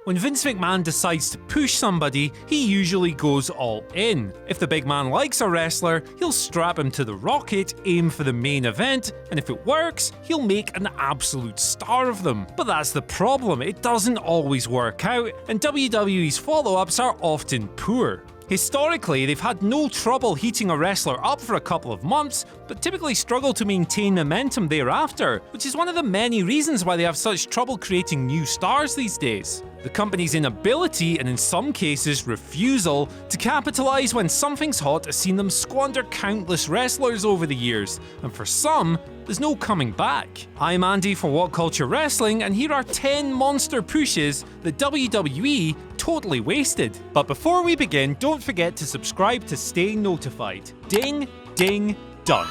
When Vince McMahon decides to push somebody, he usually goes all in. If the big man likes a wrestler, he'll strap him to the rocket, aim for the main event, and if it works, he'll make an absolute star of them. But that's the problem, it doesn't always work out, and WWE's follow-ups are often poor. Historically, they've had no trouble heating a wrestler up for a couple of months, but typically struggle to maintain momentum thereafter, which is one of the many reasons why they have such trouble creating new stars these days. The company's inability, and in some cases refusal, to capitalise when something's hot has seen them squander countless wrestlers over the years, and for some, there's no coming back. I'm Andy for What Culture Wrestling, and here are 10 monster pushes that WWE totally wasted. But before we begin, don't forget to subscribe to stay notified. Ding, ding, done.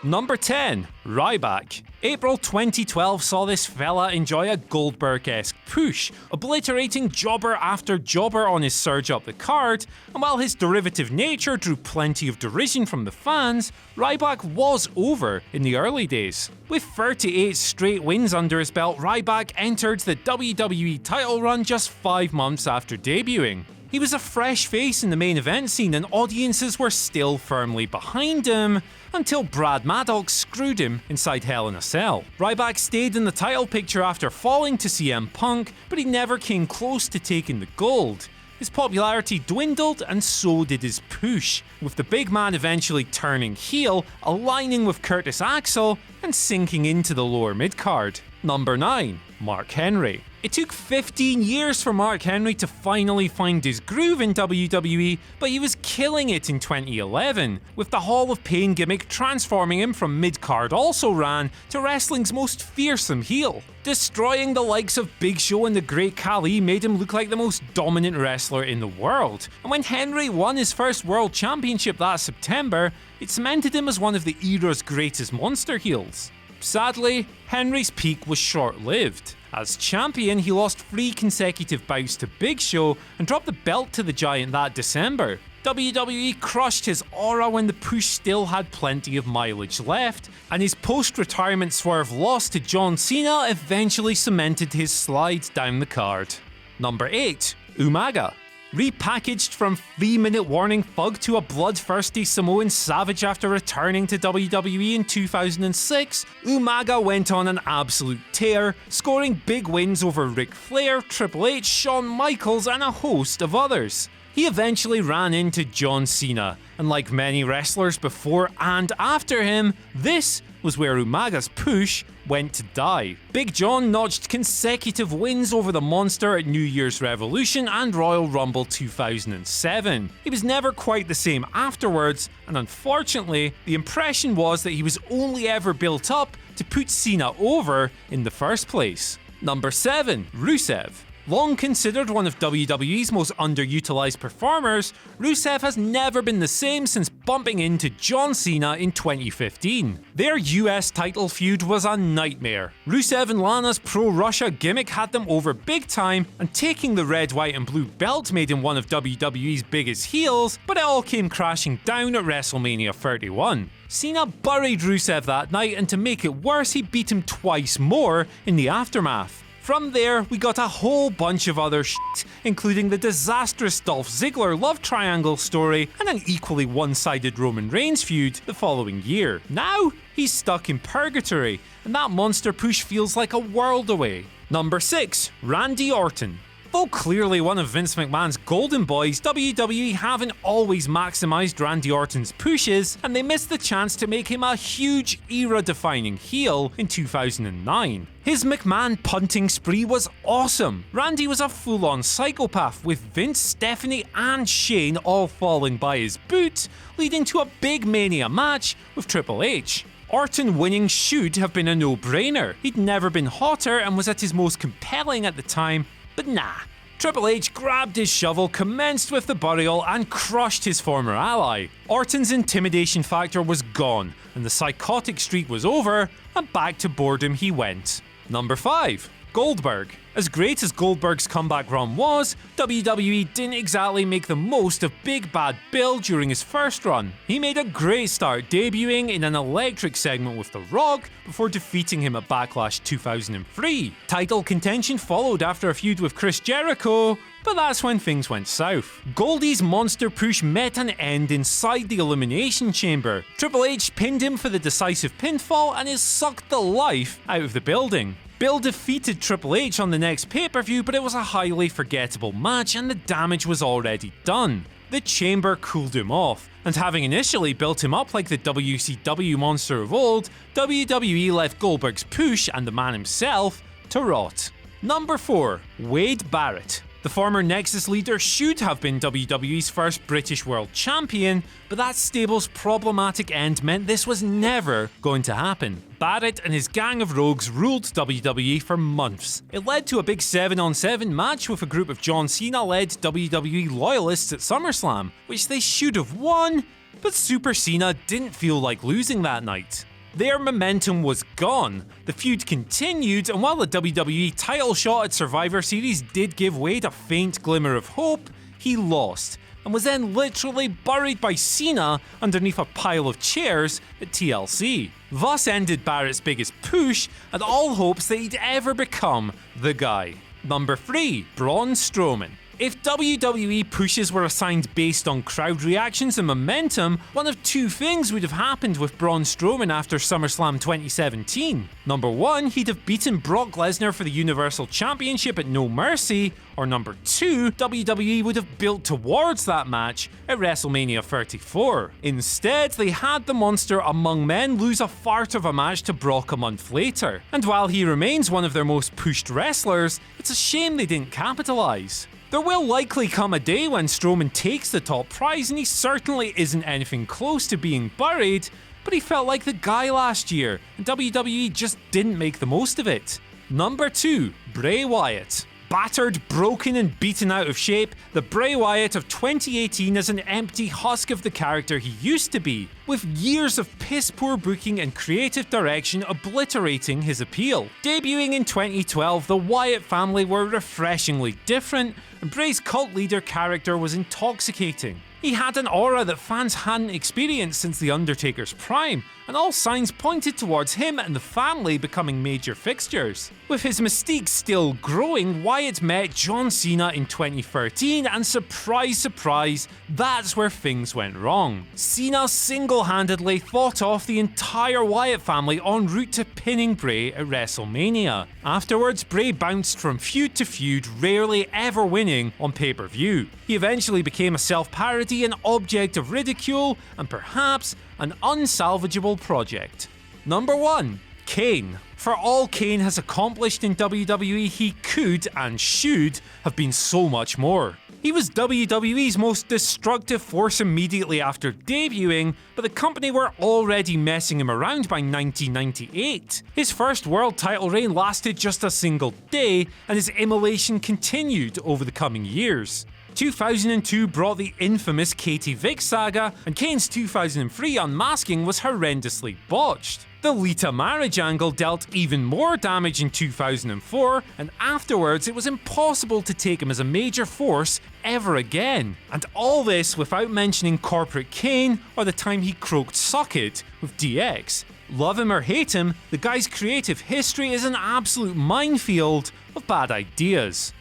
Number 10. Ryback. April 2012 saw this fella enjoy a Goldberg-esque push, obliterating jobber after jobber on his surge up the card, and while his derivative nature drew plenty of derision from the fans, Ryback was over in the early days. With 38 straight wins under his belt, Ryback entered the WWE title run just 5 months after debuting. He was a fresh face in the main event scene and audiences were still firmly behind him, until Brad Maddox screwed him inside Hell in a Cell. Ryback stayed in the title picture after falling to CM Punk, but he never came close to taking the gold. His popularity dwindled and so did his push, with the big man eventually turning heel, aligning with Curtis Axel, and sinking into the lower mid-card. Number 9. Mark Henry. It took 15 years for Mark Henry to finally find his groove in WWE, but he was killing it in 2011, with the Hall of Pain gimmick transforming him from mid-card also-ran to wrestling's most fearsome heel. Destroying the likes of Big Show and the Great Khali made him look like the most dominant wrestler in the world, and when Henry won his first World Championship that September, it cemented him as one of the era's greatest monster heels. Sadly, Henry's peak was short-lived. As champion, he lost 3 consecutive bouts to Big Show and dropped the belt to the Giant that December. WWE crushed his aura when the push still had plenty of mileage left, and his post-retirement swerve loss to John Cena eventually cemented his slide down the card. Number 8. Umaga. Repackaged from 3-minute warning thug to a bloodthirsty Samoan savage after returning to WWE in 2006, Umaga went on an absolute tear, scoring big wins over Ric Flair, Triple H, Shawn Michaels, and a host of others. He eventually ran into John Cena, and like many wrestlers before and after him, this was where Umaga's push went to die. Big John notched consecutive wins over the monster at New Year's Revolution and Royal Rumble 2007. He was never quite the same afterwards, and unfortunately, the impression was that he was only ever built up to put Cena over in the first place. Number 7. Rusev. Long considered one of WWE's most underutilized performers, Rusev has never been the same since bumping into John Cena in 2015. Their US title feud was a nightmare. Rusev and Lana's pro-Russia gimmick had them over big time, and taking the red, white and blue belt made him one of WWE's biggest heels, but it all came crashing down at WrestleMania 31. Cena buried Rusev that night, and to make it worse, he beat him twice more in the aftermath. From there, we got a whole bunch of other shit, including the disastrous Dolph Ziggler love triangle story and an equally one-sided Roman Reigns feud the following year. Now, he's stuck in purgatory, and that monster push feels like a world away. Number 6. Randy Orton. Though clearly one of Vince McMahon's golden boys, WWE haven't always maximised Randy Orton's pushes, and they missed the chance to make him a huge era-defining heel in 2009. His McMahon punting spree was awesome. Randy was a full-on psychopath, with Vince, Stephanie and Shane all falling by his boot, leading to a big Mania match with Triple H. Orton winning should have been a no-brainer. He'd never been hotter and was at his most compelling at the time, but nah. Triple H grabbed his shovel, commenced with the burial, and crushed his former ally. Orton's intimidation factor was gone, and the psychotic streak was over, and back to boredom he went. Number 5. Goldberg. As great as Goldberg's comeback run was, WWE didn't exactly make the most of Big Bad Bill during his first run. He made a great start, debuting in an electric segment with The Rock before defeating him at Backlash 2003. Title contention followed after a feud with Chris Jericho, but that's when things went south. Goldie's monster push met an end inside the Elimination Chamber. Triple H pinned him for the decisive pinfall and has sucked the life out of the building. Bill defeated Triple H on the next pay-per-view, but it was a highly forgettable match and the damage was already done. The Chamber cooled him off, and having initially built him up like the WCW monster of old, WWE left Goldberg's push and the man himself to rot. Number 4. Wade Barrett. The former Nexus leader should have been WWE's first British World Champion, but that stable's problematic end meant this was never going to happen. Barrett and his gang of rogues ruled WWE for months. It led to a big 7-on-7 match with a group of John Cena-led WWE loyalists at SummerSlam, which they should have won, but Super Cena didn't feel like losing that night. Their momentum was gone. The feud continued, and while the WWE title shot at Survivor Series did give Wade a faint glimmer of hope, he lost, and was then literally buried by Cena underneath a pile of chairs at TLC. Thus ended Barrett's biggest push, and all hopes that he'd ever become the guy. Number 3. Braun Strowman. If WWE pushes were assigned based on crowd reactions and momentum, one of two things would have happened with Braun Strowman after SummerSlam 2017. Number 1, he'd have beaten Brock Lesnar for the Universal Championship at No Mercy, or number 2, WWE would have built towards that match at WrestleMania 34. Instead, they had the monster among men lose a fart of a match to Brock a month later. And while he remains one of their most pushed wrestlers, it's a shame they didn't capitalise. There will likely come a day when Strowman takes the top prize, and he certainly isn't anything close to being buried, but he felt like the guy last year, and WWE just didn't make the most of it. Number 2. Bray Wyatt. Battered, broken and beaten out of shape, the Bray Wyatt of 2018 is an empty husk of the character he used to be, with years of piss-poor booking and creative direction obliterating his appeal. Debuting in 2012, the Wyatt family were refreshingly different, and Bray's cult leader character was intoxicating. He had an aura that fans hadn't experienced since The Undertaker's prime, and all signs pointed towards him and the family becoming major fixtures. With his mystique still growing, Wyatt met John Cena in 2013, and surprise, surprise, that's where things went wrong. Cena single-handedly fought off the entire Wyatt family en route to pinning Bray at WrestleMania. Afterwards, Bray bounced from feud to feud, rarely ever winning on pay-per-view. He eventually became a self-parody, an object of ridicule, and perhaps an unsalvageable project. Number 1. Kane. For all Kane has accomplished in WWE, he could and should have been so much more. He was WWE's most destructive force immediately after debuting, but the company were already messing him around by 1998. His first world title reign lasted just a single day, and his immolation continued over the coming years. 2002 brought the infamous Katie Vick saga, and Kane's 2003 unmasking was horrendously botched. The Lita marriage angle dealt even more damage in 2004, and afterwards it was impossible to take him as a major force ever again. And all this without mentioning Corporate Kane or the time he croaked "suck it" with DX. Love him or hate him, the guy's creative history is an absolute minefield of bad ideas.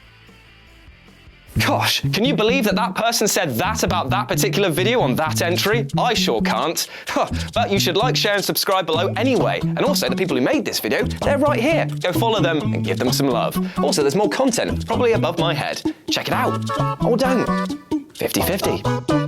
Gosh, can you believe that that person said that about that particular video on that entry? I sure can't. But you should like, share and subscribe below anyway. And also, the people who made this video, they're right here. Go follow them and give them some love. Also, there's more content, probably above my head. Check it out. Or don't. 50-50.